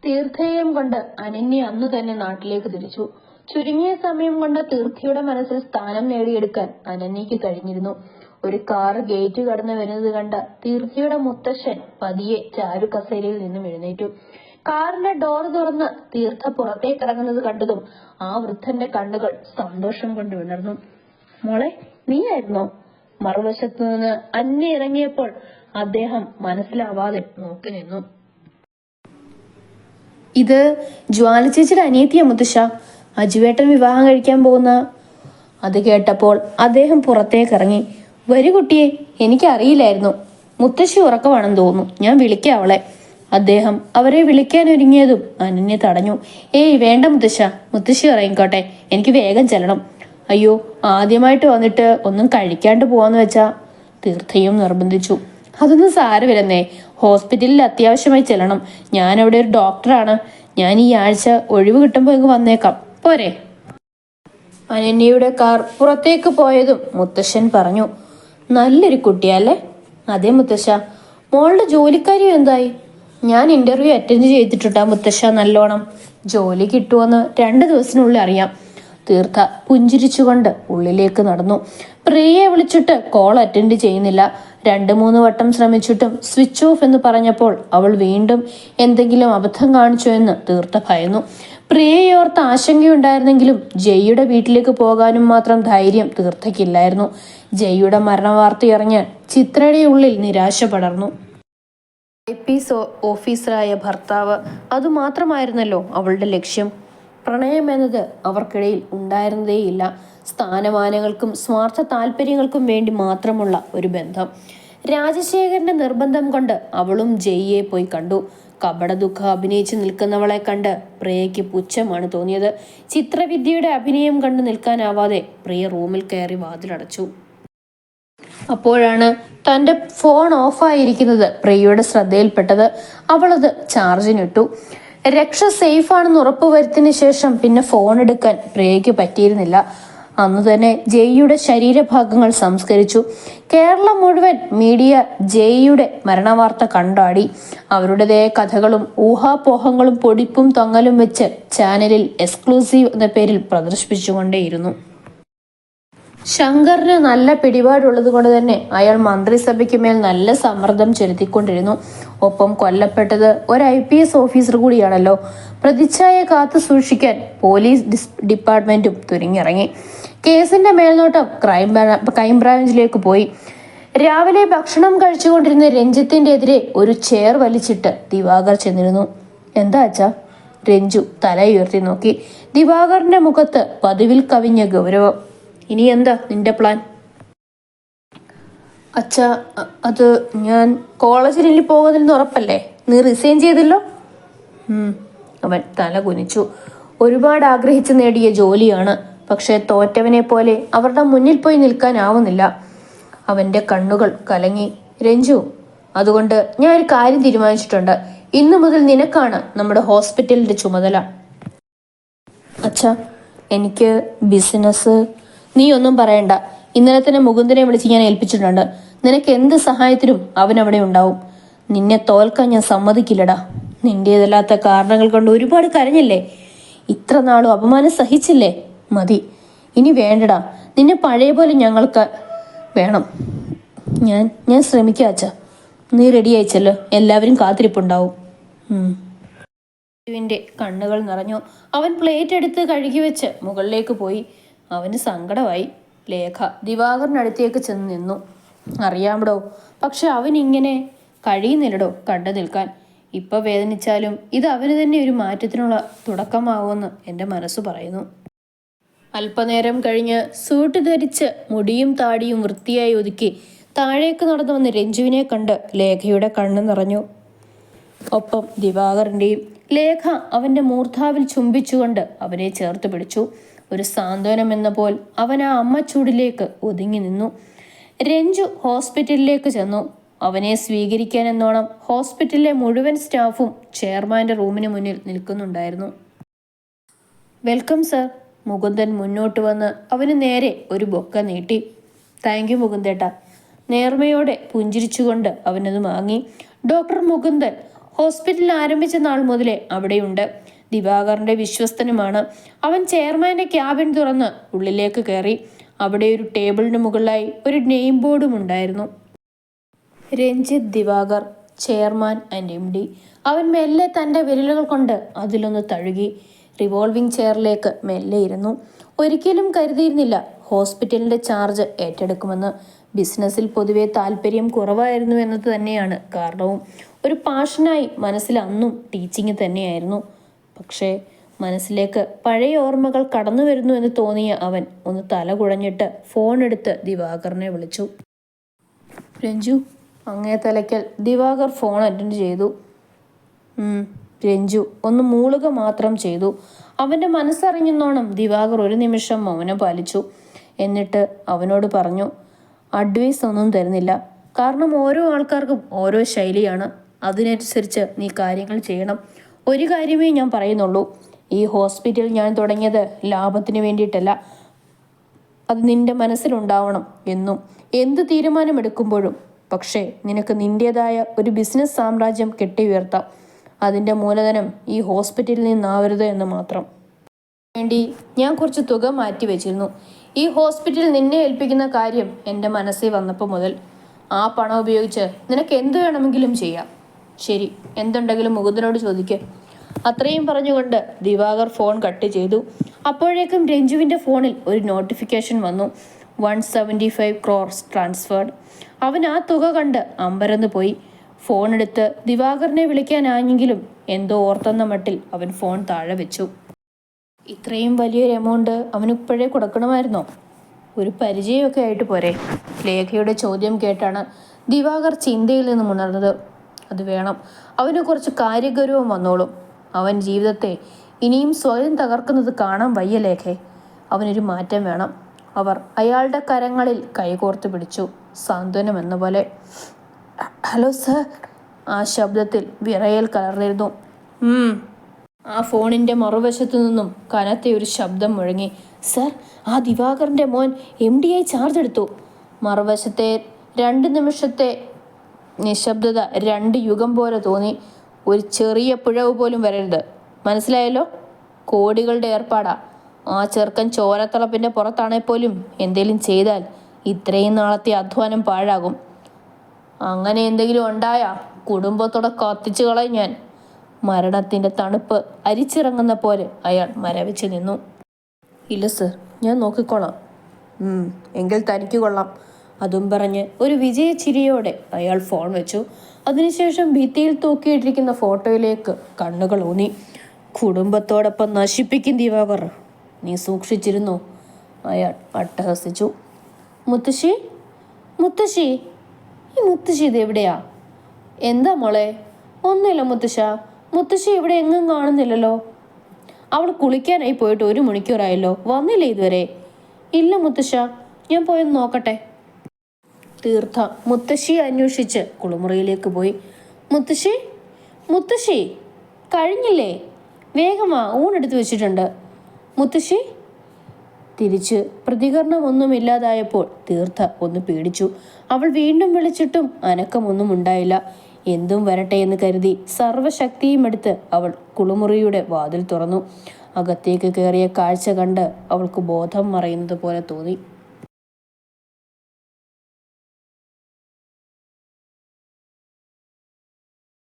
തീർത്ഥയെയും കൊണ്ട് അനന്യ അന്നു തന്നെ നാട്ടിലേക്ക് തിരിച്ചു. ചുരുങ്ങിയ സമയം കൊണ്ട് തീർത്ഥയുടെ മനസ്സിൽ സ്ഥാനം നേടിയെടുക്കാൻ അനന്യയ്ക്ക് കഴിഞ്ഞിരുന്നു. ഒരു കാർ ഗേറ്റ് കടന്നു വരുന്നത് കണ്ട തീർത്ഥയുടെ മുത്തശ്ശൻ പതിയെ ചാരു കസേരയിൽ നിന്നും എഴുന്നേറ്റു. കാറിന്റെ ഡോർ തുറന്ന് തീർത്ഥ പുറത്തേക്ക് ഇറങ്ങുന്നത് കണ്ടതും ആ വൃദ്ധന്റെ കണ്ണുകൾ സന്തോഷം കൊണ്ട് വിളർന്നു. മോളെ, നീയായിരുന്നോ? മറുവശത്തു നിന്ന് അന്യ ഇറങ്ങിയപ്പോൾ അദ്ദേഹം മനസ്സിലാവാതെ നോക്കി നിന്നു. ഇത് ജ്വാല ചേച്ചിയുടെ അനിയത്തിയ മുത്തശ്ശ, അജുവേട്ടൻ വിവാഹം കഴിക്കാൻ പോകുന്ന. അത് കേട്ടപ്പോൾ അദ്ദേഹം പുറത്തേക്ക് ഇറങ്ങി. വരൂ കുട്ടിയെ, എനിക്കറിയില്ലായിരുന്നു. മുത്തശ്ശി ഉറക്കമാണെന്ന് തോന്നുന്നു, ഞാൻ വിളിക്കാം അവളെ. അദ്ദേഹം അവരെ വിളിക്കാൻ ഒരുങ്ങിയതും അനന്യ തടഞ്ഞു. ഏയ് വേണ്ട മുത്തശ്ശ, മുത്തശ്ശി ഇറങ്ങിക്കോട്ടെ, എനിക്ക് വേഗം ചെല്ലണം. അയ്യോ, ആദ്യമായിട്ട് വന്നിട്ട് ഒന്നും കഴിക്കാണ്ട് പോവാന്ന് വെച്ചാ. തീർത്ഥയും നിർബന്ധിച്ചു. അതൊന്നും സാരമില്ലെന്നേ, ഹോസ്പിറ്റലിൽ അത്യാവശ്യമായി ചെല്ലണം. ഞാൻ അവിടെ ഒരു ഡോക്ടറാണ്. ഞാൻ ഈ ആഴ്ച ഒഴിവ് കിട്ടുമ്പോൾ ഇങ്ങ് വന്നേക്കാം, പോരെ? അനന്യയുടെ കാർ പുറത്തേക്ക് പോയതും മുത്തശ്ശൻ പറഞ്ഞു. നല്ലൊരു കുട്ടിയല്ലേ? അതെ മുത്തശ്ശ. മോളുടെ ജോലിക്കാര്യം എന്തായി? ഞാൻ ഇന്റർവ്യൂ അറ്റൻഡ് ചെയ്തിട്ടുണ്ടാ മുത്തശ്ശ, നല്ലോണം. ജോലി കിട്ടുമെന്ന് 2 ദിവസത്തിനുള്ളിൽ അറിയാം. തീർത്ഥ പുഞ്ചിരിച്ചുകൊണ്ട് ഉള്ളിലേക്ക് നടന്നു. പ്രിയയെ വിളിച്ചിട്ട് കോൾ അറ്റൻഡ് ചെയ്യുന്നില്ല. 2-3 വട്ടം ശ്രമിച്ചിട്ടും സ്വിച്ച് ഓഫ് എന്ന് പറഞ്ഞപ്പോൾ അവൾ വീണ്ടും എന്തെങ്കിലും അബദ്ധം കാണിച്ചു എന്ന് തീർത്ഥ ഭയന്നു. പ്രിയയോർത്ത് ആശങ്കയുണ്ടായിരുന്നെങ്കിലും ജയ്യുടെ വീട്ടിലേക്ക് പോകാനും മാത്രം ധൈര്യം തീർത്ഥയ്ക്കില്ലായിരുന്നു. ജയ്യുടെ മരണവാർത്തയറിഞ്ഞ് ചിത്രയുടെ ഉള്ളിൽ നിരാശ പടർന്നു. IPS ഓഫീസറായ ഭർത്താവ്, അതുമാത്രമായിരുന്നല്ലോ അവളുടെ ലക്ഷ്യം. പ്രണയം എന്നത് അവർക്കിടയിൽ ഉണ്ടായിരുന്നതേയില്ല. സ്ഥാനമാനങ്ങൾക്കും സ്വാർത്ഥ താല്പര്യങ്ങൾക്കും വേണ്ടി മാത്രമുള്ള ഒരു ബന്ധം. രാജശേഖരന്റെ നിർബന്ധം കൊണ്ട് അവളും ജയ്യെ പോയി കണ്ടു. കപട ദുഃഖം അഭിനയിച്ച് നിൽക്കുന്നവളെ കണ്ട് പ്രിയയ്ക്ക് പുച്ഛമാണ് തോന്നിയത്. ചിത്രവിദ്യയുടെ അഭിനയം കണ്ടു നിൽക്കാനാവാതെ പ്രിയ റൂമിൽ കയറി വാതിലടച്ചു. അപ്പോഴാണ് തന്റെ ഫോൺ ഓഫായിരിക്കുന്നത് പ്രിയയുടെ ശ്രദ്ധയിൽപ്പെട്ടത്. അവളത് ചാർജിനിട്ടു. രക്ഷ സേഫ് ആണെന്ന് ഉറപ്പുവരുത്തിയതിനു ശേഷം പിന്നെ ഫോൺ എടുക്കാൻ പ്രിയയ്ക്ക് പറ്റിയിരുന്നില്ല. അന്നു തന്നെ ജയ്യുടെ ശരീരഭാഗങ്ങൾ സംസ്കരിച്ചു. കേരളം മുഴുവൻ മീഡിയ ജയ്യുടെ മരണവാർത്ത കണ്ടാടി. അവരുടേതായ കഥകളും ഊഹാപോഹങ്ങളും പൊടിപ്പും തൊങ്ങലും വെച്ച് ചാനലിൽ എക്സ്ക്ലൂസീവ് എന്ന പേരിൽ പ്രദർശിപ്പിച്ചുകൊണ്ടേയിരുന്നു. ശങ്കറിന് നല്ല പിടിപാടുള്ളത് കൊണ്ട് തന്നെ അയാൾ മന്ത്രിസഭയ്ക്ക് മേൽ നല്ല സമ്മർദ്ദം ചെലുത്തിക്കൊണ്ടിരുന്നു. ഒപ്പം കൊല്ലപ്പെട്ടത് ഒരു IPS ഓഫീസർ കൂടിയാണല്ലോ. പ്രതിച്ഛായ കാത്തു സൂക്ഷിക്കാൻ പോലീസ് ഡിപ്പാർട്ട്മെന്റും തുനിഞ്ഞിറങ്ങി. കേസിന്റെ മേൽനോട്ടം ക്രൈംബ്രാഞ്ചിലേക്ക് പോയി. രാവിലെ ഭക്ഷണം കഴിച്ചുകൊണ്ടിരുന്ന രഞ്ജിത്തിന്റെ എതിരെ ഒരു ചെയർ വലിച്ചിട്ട് ദിവാകർ ചെന്നിരുന്നു. എന്താ അച്ഛാ? രഞ്ജു തലയുയർത്തി നോക്കി. ദിവാകറിന്റെ മുഖത്ത് പതിവിൽ കവിഞ്ഞ ഗൗരവം. ഇനി എന്താ നിന്റെ പ്ലാൻ? അച്ഛാ, അത് ഞാൻ കോളേജിൽ ഇനി പോകുന്നതിന് ഉറപ്പല്ലേ? നീ റിസൈൻ ചെയ്തല്ലോ. അവൻ തല കുനിച്ചു. ഒരുപാട് ആഗ്രഹിച്ചു നേടിയ ജോലിയാണ്. പക്ഷെ തോറ്റവനെ പോലെ അവരുടെ മുന്നിൽ പോയി നിൽക്കാനാവുന്നില്ല. അവന്റെ കണ്ണുകൾ കലങ്ങി. രഞ്ജു, അതുകൊണ്ട് ഞാൻ ഒരു കാര്യം തീരുമാനിച്ചിട്ടുണ്ട്. ഇന്നു മുതൽ നിനക്കാണ് നമ്മുടെ ഹോസ്പിറ്റലിന്റെ ചുമതല. അച്ഛാ, എനിക്ക് ബിസിനസ്. നീ ഒന്നും പറയണ്ട. ഇന്നലെ തന്നെ മുകുന്ദനെ വിളിച്ച് ഞാൻ ഏൽപ്പിച്ചിട്ടുണ്ട്. നിനക്ക് എന്ത് സഹായത്തിനും അവൻ അവിടെ ഉണ്ടാവും. നിന്നെ തോൽക്കാൻ ഞാൻ സമ്മതിക്കില്ലടാ. നിന്റേതല്ലാത്ത കാരണങ്ങൾ കൊണ്ട് ഒരുപാട് കരഞ്ഞില്ലേ? ഇത്ര നാളും അപമാനം സഹിച്ചില്ലേ? മതി, ഇനി വേണ്ടടാ. നിന്നെ പഴയ പോലെ ഞങ്ങൾക്ക് വേണം. ഞാൻ ശ്രമിക്കാം അച്ഛാ. നീ റെഡി അയച്ചല്ലോ, എല്ലാവരും കാത്തിരിപ്പുണ്ടാവും. ിന്റെ കണ്ണുകൾ നിറഞ്ഞു. അവൻ പ്ലേറ്റ് എടുത്ത് കഴുകി വെച്ച് മുകളിലേക്ക് പോയി. അവന് സങ്കടമായി. ലേഖ ദിവാകറിനടുത്തേക്ക് ചെന്ന് നിന്നു. അറിയാമടോ, പക്ഷെ അവൻ ഇങ്ങനെ കഴിയുന്നില്ലടോ കണ്ടു നിൽക്കാൻ. ഇപ്പൊ വേദനിച്ചാലും ഇത് അവന് തന്നെ ഒരു മാറ്റത്തിനുള്ള തുടക്കമാവുമെന്ന് എൻ്റെ മനസ്സ് പറയുന്നു. അല്പനേരം കഴിഞ്ഞ് സൂട്ട് ധരിച്ച് മുടിയും താടിയും വൃത്തിയായി ഒതുക്കി താഴേക്ക് നടന്നു വന്ന് രഞ്ജുവിനെ കണ്ട് ലേഖയുടെ കണ്ണ് നിറഞ്ഞു. ഒപ്പം ദിവാകറിന്റെയും. ലേഖ അവന്റെ മൂർധാവിൽ ചുംബിച്ചുകൊണ്ട് അവനെ ചേർത്ത് പിടിച്ചു. ഒരു സാന്ത്വനം എന്ന പോൽ അവൻ ആ അമ്മച്ചൂടിലേക്ക് ഒതുങ്ങി നിന്നു. രഞ്ജു ഹോസ്പിറ്റലിലേക്ക് ചെന്നു. അവനെ സ്വീകരിക്കാൻ എന്നോണം ഹോസ്പിറ്റലിലെ മുഴുവൻ സ്റ്റാഫും ചെയർമാന്റെ റൂമിന് മുന്നിൽ നിൽക്കുന്നുണ്ടായിരുന്നു. Welcome sir. മുകുന്ദൻ മുന്നോട്ട് വന്ന് അവന് നേരെ ഒരു ബൊക്ക നീട്ടി. Thank you മുകുന്ദേട്ട. നേർമയോടെ പുഞ്ചിരിച്ചുകൊണ്ട് അവനത് വാങ്ങി. ഡോക്ടർ മുകുന്ദൻ ഹോസ്പിറ്റൽ ആരംഭിച്ച നാൾ മുതലേ അവിടെയുണ്ട്. ദിവാകറിന്റെ വിശ്വസ്തനുമാണ്. അവൻ ചെയർമാന്റെ ക്യാബിൻ തുറന്ന് ഉള്ളിലേക്ക് കയറി. അവിടെ ഒരു ടേബിളിന് മുകളിലായി ഒരു നെയിം ബോർഡും ഉണ്ടായിരുന്നു. Ranjith Diwakar, chairman and MD. അവൻ മെല്ലെ തൻ്റെ വിരലുകൾ കൊണ്ട് അതിലൊന്ന് തഴുകി. റിവോൾവിംഗ് ചെയറിലേക്ക് മെല്ലെ ഇരുന്നു. ഒരിക്കലും കരുതിയിരുന്നില്ല ഹോസ്പിറ്റലിന്റെ ചാർജ് ഏറ്റെടുക്കുമെന്ന്. ബിസിനസ്സിൽ പൊതുവെ താല്പര്യം കുറവായിരുന്നു എന്നത് തന്നെയാണ് കാരണവും. ഒരു പാഷനായി മനസ്സിൽ അന്നും ടീച്ചിങ് തന്നെയായിരുന്നു. പക്ഷേ മനസ്സിലേക്ക് പഴയ ഓർമ്മകൾ കടന്നു വരുന്നു എന്ന് തോന്നിയ അവൻ ഒന്ന് തല കുഴഞ്ഞിട്ട് ഫോൺ എടുത്ത് ദിവാകറിനെ വിളിച്ചു. രഞ്ജു, അങ്ങേ തലയ്ക്കൽ. ദിവാകർ ഫോൺ അറ്റൻഡ് ചെയ്തു. രഞ്ജു ഒന്ന് മൂളുക മാത്രം ചെയ്തു. അവൻ്റെ മനസ്സറിഞ്ഞെന്നോണം ദിവാകർ ഒരു നിമിഷം മൗനം പാലിച്ചു. എന്നിട്ട് അവനോട് പറഞ്ഞു, അഡ്വൈസ് ഒന്നും തരുന്നില്ല. കാരണം ഓരോ ആൾക്കാർക്കും ഓരോ ശൈലിയാണ്. അതിനനുസരിച്ച് നീ കാര്യങ്ങൾ ചെയ്യണം. ഒരു കാര്യമേ ഞാൻ പറയുന്നുള്ളൂ. ഈ ഹോസ്പിറ്റൽ ഞാൻ തുടങ്ങിയത് ലാഭത്തിന് വേണ്ടിയിട്ടല്ല. അത് നിന്റെ മനസ്സിലുണ്ടാവണം എന്നും. എന്ത് തീരുമാനമെടുക്കുമ്പോഴും. പക്ഷേ നിനക്ക് നിന്റേതായ ഒരു ബിസിനസ് സാമ്രാജ്യം കെട്ടിയുയർത്താം. അതിൻ്റെ മൂലധനം ഈ ഹോസ്പിറ്റലിൽ നിന്നാവരുത് എന്ന് മാത്രം. വേണ്ടി ഞാൻ കുറച്ച് തുക മാറ്റി വെച്ചിരുന്നു. ഈ ഹോസ്പിറ്റൽ നിന്നെ ഏൽപ്പിക്കുന്ന കാര്യം എൻ്റെ മനസ്സിൽ വന്നപ്പോൾ മുതൽ ആ പണം ഉപയോഗിച്ച് നിനക്ക് എന്ത് വേണമെങ്കിലും ചെയ്യാം. ശരി, എന്തുണ്ടെങ്കിലും മുകുന്ദനോട് ചോദിക്കുക. അത്രയും പറഞ്ഞുകൊണ്ട് ദിവാകർ ഫോൺ കട്ട് ചെയ്തു. അപ്പോഴേക്കും രഞ്ജുവിൻ്റെ ഫോണിൽ ഒരു നോട്ടിഫിക്കേഷൻ വന്നു. 175 crores ട്രാൻസ്ഫേർഡ്. അവൻ ആ തുക കണ്ട് അമ്പരന്ന് പോയി. ഫോൺ എടുത്ത് ദിവാകറിനെ വിളിക്കാനായെങ്കിലും എന്തോ ഓർത്തെന്ന മട്ടിൽ അവൻ ഫോൺ താഴെ വെച്ചു. ഇത്രയും വലിയൊരു എമൗണ്ട് അവനിപ്പോഴേ കൊടുക്കണമായിരുന്നോ? ഒരു പരിചയമൊക്കെ ആയിട്ട് പോരെ? ലേഖയുടെ ചോദ്യം കേട്ടാണ് ദിവാകർ ചിന്തയിൽ നിന്നും ഉണർന്നത്. അത് വേണം. അവന് കുറച്ച് കാര്യഗൗരവം വന്നോളും. അവൻ ജീവിതത്തെ ഇനിയും സ്വയം തകർക്കുന്നത് കാണാൻ വയ്യ ലേഖേ. അവനൊരു മാറ്റം വേണം. അവർ അയാളുടെ കരങ്ങളിൽ കൈകോർത്ത് പിടിച്ചു, സാന്ത്വനം എന്ന പോലെ. Hello sir. ആ ശബ്ദത്തിൽ വിറയൽ കലർന്നിരുന്നു. ആ ഫോണിൻ്റെ മറുവശത്തു നിന്നും കനത്ത ഒരു ശബ്ദം മുഴങ്ങി. സർ, ആ ദിവാകറിൻ്റെ മോൻ MD ചാർജ് എടുത്തു. മറുവശത്തെ 2 നിമിഷത്തെ നിശബ്ദത 2 യുഗം പോലെ തോന്നി. ഒരു ചെറിയ പിഴവ് പോലും വരരുത്, മനസ്സിലായല്ലോ? കോടികളുടെ ഏർപ്പാടാ. ആ ചെറുക്കൻ ചോരത്തിളപ്പിൻ്റെ പുറത്താണെ പോലും എന്തേലും ചെയ്താൽ ഇത്രയും നാളത്തെ അധ്വാനം പാഴാകും. അങ്ങനെ എന്തെങ്കിലും ഉണ്ടായാ കുടുംബത്തോടെ കത്തിച്ചു കളയും ഞാൻ. മരണത്തിൻ്റെ തണുപ്പ് അരിച്ചിറങ്ങുന്ന പോലെ അയാൾ മരവിച്ചു നിന്നു. ഇല്ല സർ, ഞാൻ നോക്കിക്കോളാം. എങ്കിൽ തനിക്ക് കൊള്ളാം. അതും പറഞ്ഞ് ഒരു വിജയച്ചിരിയോടെ അയാൾ ഫോൺ വെച്ചു. അതിനുശേഷം ഭിത്തിയിൽ തൂക്കിയിട്ടിരിക്കുന്ന ഫോട്ടോയിലേക്ക് കണ്ണുകൾ ഊന്നി. കുടുംബത്തോടൊപ്പം നശിപ്പിക്കും ദിവാകർ, നീ സൂക്ഷിച്ചിരുന്നു, അയാൾ അട്ടഹസിച്ചു. മുത്തശ്ശി, മുത്തശ്ശി, ഈ മുത്തശ്ശി ഇതെവിടെയാ? എന്താ മോളെ? ഒന്നുമില്ല മുത്തശ്ശ. മുത്തശ്ശി ഇവിടെ എങ്ങും കാണുന്നില്ലല്ലോ. അവൾ കുളിക്കാനായി പോയിട്ട് 1 മണിക്കൂറായല്ലോ, വന്നില്ലേ ഇതുവരെ? ഇല്ല മുത്തശ്ശ, ഞാൻ പോയൊന്ന് നോക്കട്ടെ. തീർത്ഥ മുത്തശ്ശിയെ അന്വേഷിച്ച് കുളിമുറിയിലേക്ക് പോയി. മുത്തശ്ശി, മുത്തശ്ശി, കഴിഞ്ഞില്ലേ? വേഗമാ, ഊണെടുത്ത് വെച്ചിട്ടുണ്ട്. മുത്തശ്ശി. തിരിച്ച് പ്രതികരണമൊന്നുമില്ലാതായപ്പോൾ തീർത്ഥ ഒന്ന് പേടിച്ചു. അവൾ വീണ്ടും വിളിച്ചിട്ടും അനക്കമൊന്നും ഉണ്ടായില്ല. എന്തും വരട്ടെ എന്ന് കരുതി സർവശക്തിയും എടുത്ത് അവൾ കുളിമുറിയുടെ വാതിൽ തുറന്നു. അകത്തേക്ക് കയറിയ കാഴ്ച കണ്ട് അവൾക്ക് ബോധം മറയുന്നത് പോലെ തോന്നി.